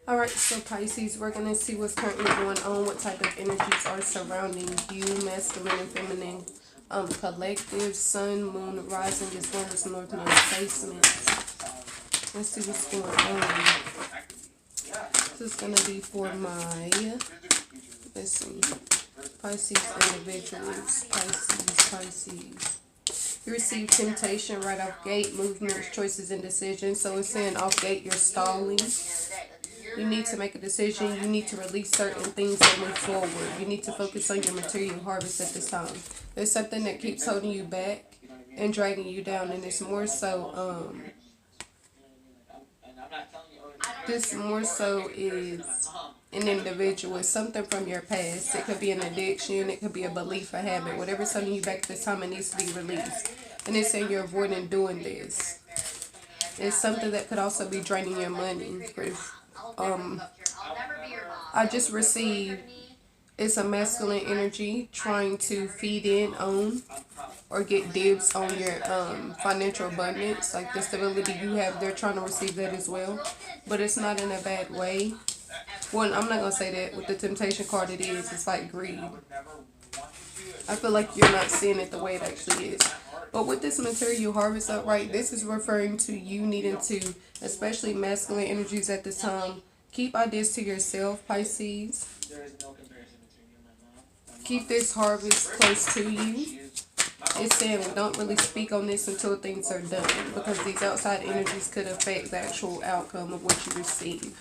Alright, so Pisces, we're going to see what's currently going on, what type of energies are surrounding you, masculine and feminine, collective, sun, moon, rising, as well as north node placements. Let's see what's going on. This is going to be for my, let's see, Pisces individuals, Pisces. You receive temptation right off gate, movements, choices, and decisions. So it's saying off gate you're stalling. You need to make a decision. You need to release certain things and move forward. You need to focus on your material harvest at this time. There's something that keeps holding you back and dragging you down, and it's more so, this more so is an individual. It's something from your past. It could be an addiction. It could be a belief, a habit. Whatever's holding you back at this time, it needs to be released. And it's saying you're avoiding doing this. It's something that could also be draining your money. I just received, it's a masculine energy trying to feed in on or get dibs on your financial abundance. Like the stability you have, they're trying to receive that as well. But it's not in a bad way. Well, I'm not going to say that. With the temptation card, it is. It's like greed. I feel like you're not seeing it the way it actually is. But with this material harvest upright, this is referring to you needing to, especially masculine energies at this time, keep ideas to yourself, Pisces. Keep this harvest close to you. It's saying we don't really speak on this until things are done, because these outside energies could affect the actual outcome of what you receive.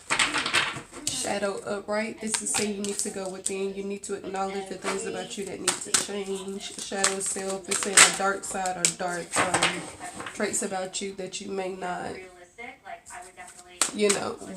Shadow upright, this is saying you need to go within. You need to acknowledge the things about you that need to change. Shadow self is saying a dark side or dark traits about you that you may not,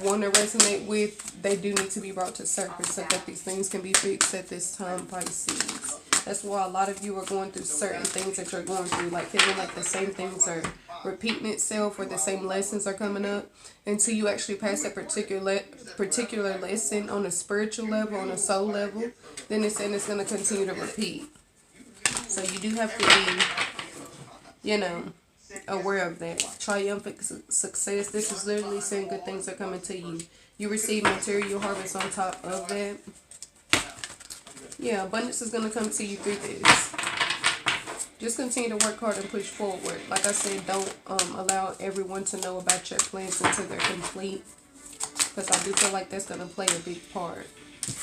want to resonate with. They do need to be brought to surface so that these things can be fixed at this time, Pisces. That's why a lot of you are going through certain things that you're going through, like feeling like the same things are repeating itself or the same lessons are coming up until you actually pass that particular lesson on a spiritual level, on a soul level. Then it's saying it's going to continue to repeat. So you do have to be, aware of that. Triumphant success. This is literally saying good things are coming to you. You receive material harvest on top of that. Yeah, abundance is going to come to you through this. Just continue to work hard and push forward. Like I said, don't allow everyone to know about your plans until they're complete. Because I do feel like that's going to play a big part.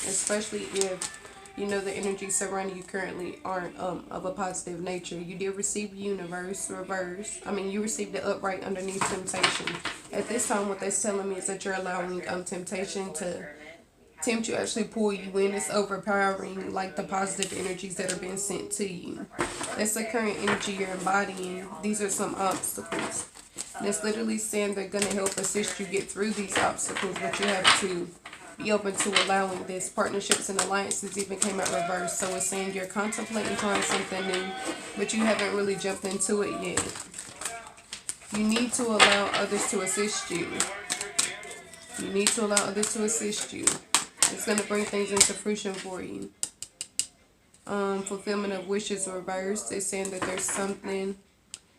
Especially if, the energies surrounding you currently aren't of a positive nature. You did receive universe reverse. You received the upright underneath temptation. At this time, what that's telling me is that you're allowing temptation to tempt you, actually pull you in. It's overpowering, like the positive energies that are being sent to you. That's the current energy you're embodying. These are some obstacles. And it's literally saying they're going to help assist you get through these obstacles, but you have to be open to allowing this. Partnerships and alliances even came out reverse. So it's saying you're contemplating trying something new, but you haven't really jumped into it yet. You need to allow others to assist you. You need to allow others to assist you. It's going to bring things into fruition for you. Fulfillment of wishes reversed. It's saying that there's something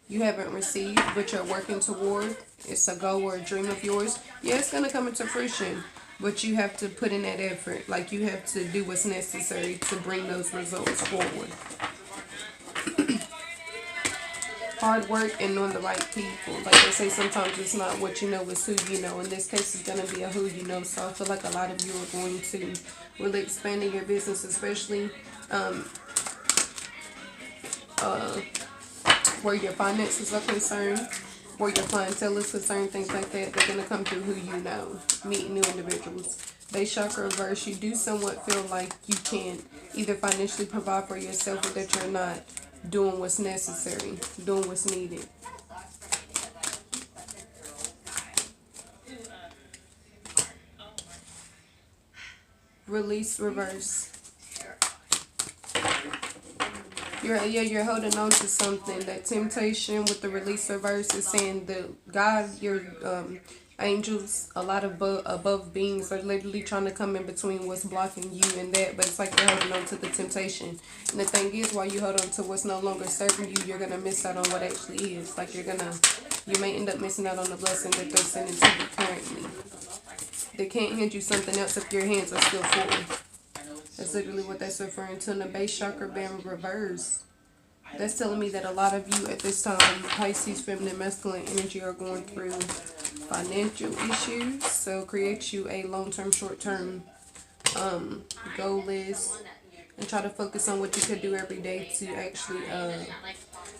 you haven't received, but you're working toward. It's a goal or a dream of yours. Yeah, it's going to come into fruition, but you have to put in that effort. Like, you have to do what's necessary to bring those results forward. Hard work and knowing the right people. Like they say, sometimes it's not what you know, it's who you know. In this case, it's going to be a who you know. So I feel like a lot of you are going to really expand in your business, especially where your finances are concerned, where your clientele is concerned, things like that. They're going to come through who you know, meet new individuals. Base chakra reverse, you do somewhat feel like you can either financially provide for yourself or that you're not doing what's necessary, doing what's needed. Release reverse. You're holding on to something. That temptation with the release reverse is saying the God you're angels, a lot of above beings are literally trying to come in between what's blocking you and that, but it's like you're holding on to the temptation. And the thing is, while you hold on to what's no longer serving you, you're gonna miss out on what actually is. Like you may end up missing out on the blessing that they're sending to you currently. They can't hand you something else if your hands are still full. That's literally what that's referring to. In the base chakra being reversed, that's telling me that a lot of you at this time, Pisces, feminine, masculine energy, are going through financial issues. So create you a long-term, short-term goal list and try to focus on what you could do every day to actually,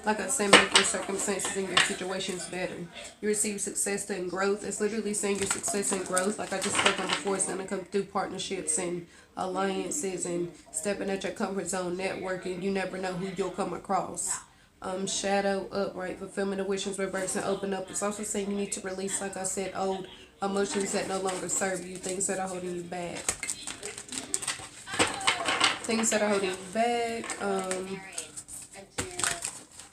like I said, make your circumstances and your situations better. You receive success and growth. It's literally saying your success and growth, like I just spoke on before, it's going to come through partnerships and alliances and stepping at your comfort zone, networking. You never know who you'll come across. Shadow upright, fulfillment of wishes, reverse, and open up. It's also saying you need to release, like I said, old emotions that no longer serve you, things that are holding you back. Things that are holding you back.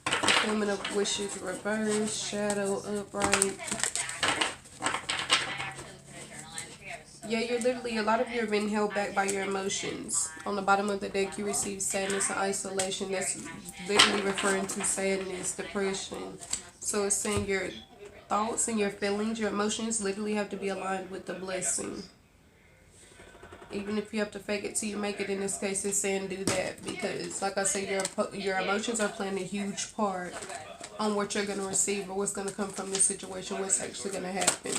Fulfillment of wishes, reverse, shadow upright. Yeah, you're literally, a lot of you are being held back by your emotions. On the bottom of the deck, you receive sadness and isolation. That's literally referring to sadness, depression. So it's saying your thoughts and your feelings, your emotions literally have to be aligned with the blessing. Even if you have to fake it till you make it, in this case, it's saying do that. Because, like I said, your emotions are playing a huge part on what you're going to receive or what's going to come from this situation, what's actually going to happen.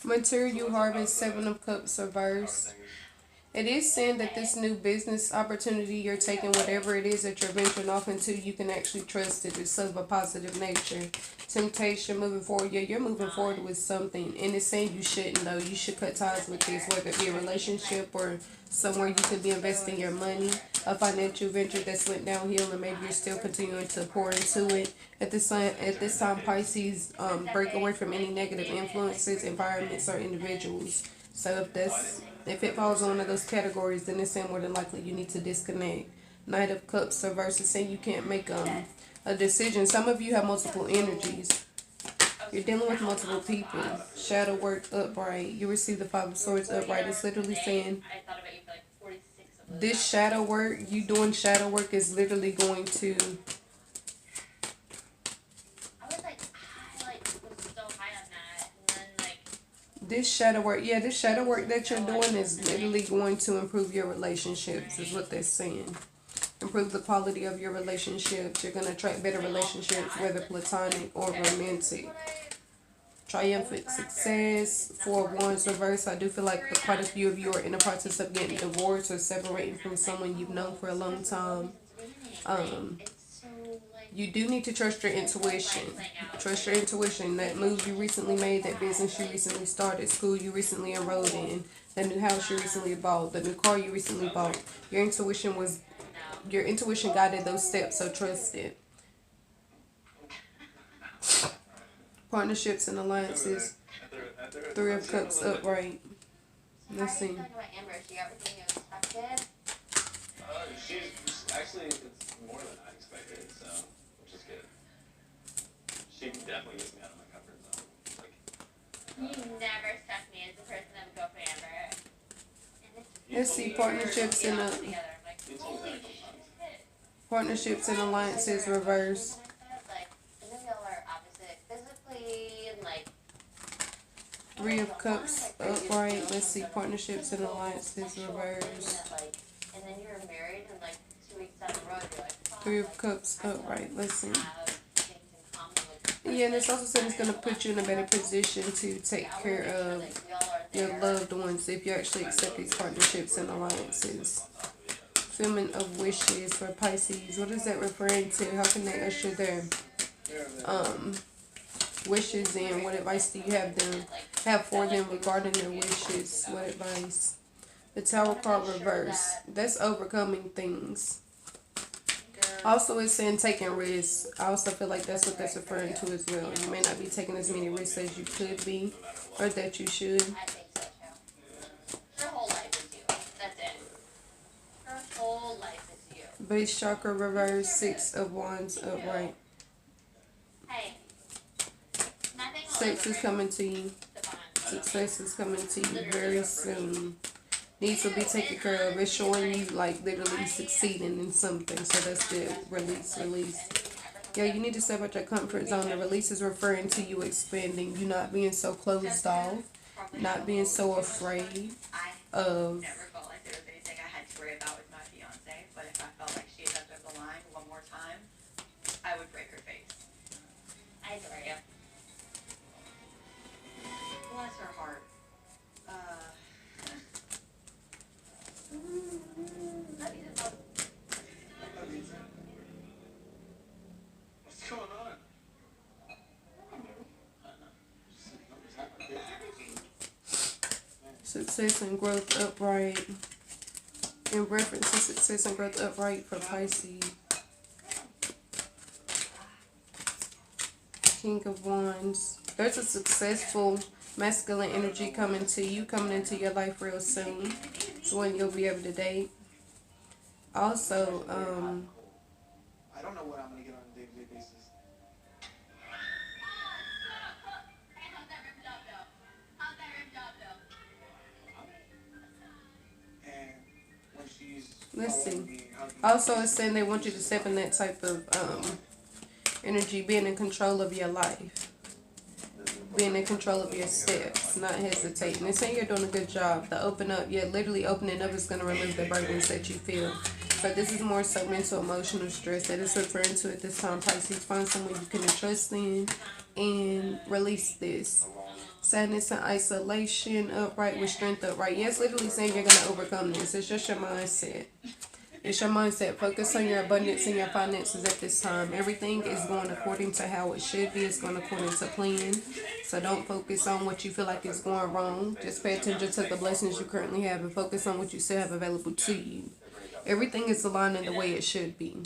Material harvest, 7 of Cups reverse. It is saying that this new business opportunity you're taking, whatever it is that you're venturing off into, you can actually trust it. It's of a positive nature. Temptation, moving forward. Yeah, you're moving forward with something. And it's saying you shouldn't, though. You should cut ties with this, whether it be a relationship or somewhere you could be investing your money. A financial venture that's went downhill and maybe you're still continuing to pour into it. At this time, Pisces, break away from any negative influences, environments, or individuals. So if it falls on one of those categories, then it's saying more than likely you need to disconnect. Knight of Cups versus saying you can't make a decision. Some of you have multiple energies. You're dealing with multiple people. Shadow work upright. You receive the 5 of Swords upright. It's literally saying this shadow work, you doing shadow work is literally going to... This shadow work that you're doing is literally going to improve your relationships, is what they're saying. Improve the quality of your relationships. You're going to attract better relationships, whether platonic or romantic. Triumphant success, 4 of Wands reverse. I do feel like quite a few of you are in the process of getting divorced or separating from someone you've known for a long time. You do need to trust your intuition. Trust your intuition. That move you recently made, that business you recently started, school you recently enrolled in, the new house you recently bought, the new car you recently bought. Your intuition guided those steps, so trust it. Partnerships and alliances. 3 of Cups upright. Let's see. Actually, it's more than I expected, so, which is good. She definitely gets me out of my comfort zone. You never struck me as the person that would go for Amber. Let's see, partnerships and alliances reverse. Three of Cups upright. Let's see, partnerships and alliances reverse. And then you're married and 2 weeks down the road you're like, 3 of Cups upright. Let's see. Yeah, and it's also saying it's going to put you in a better position to take care of your loved ones if you actually accept these partnerships and alliances. Fulfillment of wishes for Pisces. What is that referring to? How can they usher their wishes in? What advice do you have for them regarding their wishes? What advice? The Tower card reverse. That's overcoming things. Also, it's saying taking risks. I also feel like that's what that's referring to as well. You may not be taking as many risks as you could be, or that you should. I think so too. Her whole life is you. That's it. Her whole life is you. Base chakra reverse, 6 of Wands upright. Hey. Nothing will Sex is coming to you. the bond. Success is coming to you very soon. Needs to be taken care of. It's showing you like literally succeeding in something. So that's good. Release, release. Yeah, you need to step out your comfort zone. The release is referring to you expanding. You not being so closed off. Not being so afraid of. Never felt like there was anything I had to worry about with my fiance, but if I felt like she stepped up the line one more time, I would break her face. I adore you. Bless her heart. Love you to both. What's going on? Success and growth upright. In reference to success and growth upright for Pisces. King of Wands. There's a successful masculine energy coming to you, coming into your life real soon. It's when you'll be able to date. Also, I don't know what I'm gonna get on a day-to-day basis. Hey, how's that rim job though? How's that rim job though? And when she's let's following see. me, hugging me, Also, it's saying they want you to step in that type of energy, being in control of your life. Being in control of your steps, not hesitating. It's saying you're doing a good job. The open up, yeah, literally opening up is going to remove the burdens that you feel. So this is more so mental, emotional stress that it's referring to at this time. Pisces, find someone you can trust in and release this. Sadness and isolation, upright with strength upright. Yes, literally saying you're going to overcome this. It's just your mindset. It's your mindset. Focus on your abundance and your finances at this time. Everything is going according to how it should be. It's going according to plan. So don't focus on what you feel like is going wrong. Just pay attention to the blessings you currently have and focus on what you still have available to you. Everything is aligning the way it should be.